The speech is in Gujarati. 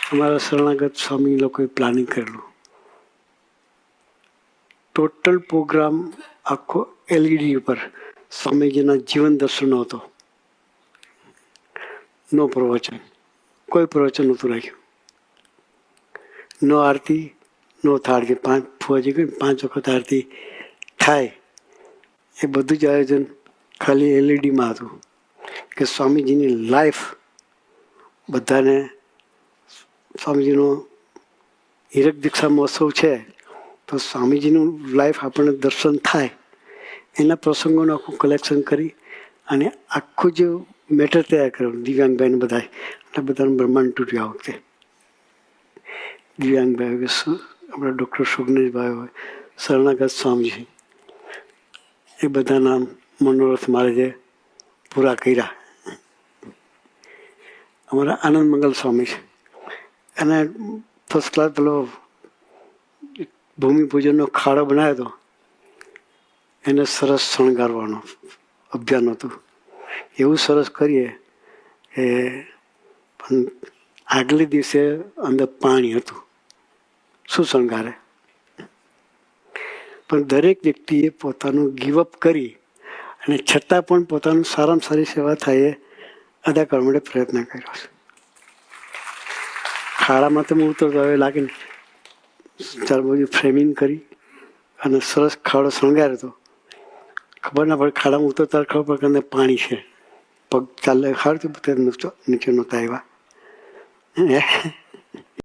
અમારા શરણાગત સ્વામી લોકોએ પ્લાનિંગ કરેલું. ટોટલ પ્રોગ્રામ આખો એલઈડી ઉપર સ્વામીજીના જીવન દર્શનનો હતો. નો પ્રવચન, કોઈ પ્રવચન નહોતું રાખ્યું. નો આરતી, નો થાળ. 5 વખત આરતી થાય એ બધું જ આયોજન ખાલી એલઈડીમાં હતું કે સ્વામીજીની લાઈફ બધાને. સ્વામીજીનો હીરક દીક્ષા મહોત્સવ છે તો સ્વામીજીનું લાઈફ આપણને દર્શન થાય એના પ્રસંગોનું આખું કલેક્શન કરી અને આખું જે મેટર તૈયાર કર્યું. દિવ્યાંગભાઈને બધા એટલે બધાનું બ્રહ્માંડ તૂટ્યું આ વખતે. દિવ્યાંગભાઈ હોય, આપણા ડૉક્ટર સુગ્નેશભાઈ હોય, શરણાગત સ્વામીજી, એ બધાના મનોરથ મારે જે પૂરા કર્યા. અમારા આનંદ મંગલ સ્વામી છે, એને ફર્સ્ટ ક્લાસ પેલો ભૂમિપૂજનનો ખાડો બનાવ્યો હતો. એને સરસ શણગારવાનો અભિયાન હતું. એવું સરસ કરીએ કે પણ આગલે દિવસે અંદર પાણી હતું. શું શણગારે? પણ દરેક વ્યક્તિએ પોતાનું ગીવઅપ કરી અને છતાં પણ પોતાનું સારામાં સારી સેવા થાય એ અદા કરવા માટે પ્રયત્ન કર્યો છે. ખાડામાં તમે ઉતરતો હવે લાગે ને, ચાર બાજુ ફ્રેમિંગ કરી અને સરસ ખાડો શણગાર્યો હતો. ખબર ના પડે, ખાડામાં ઉતરતા ખબર પડે કે અંદર પાણી છે. પગ ચાલે ખાડતી નીચે નહોતા આવ્યા.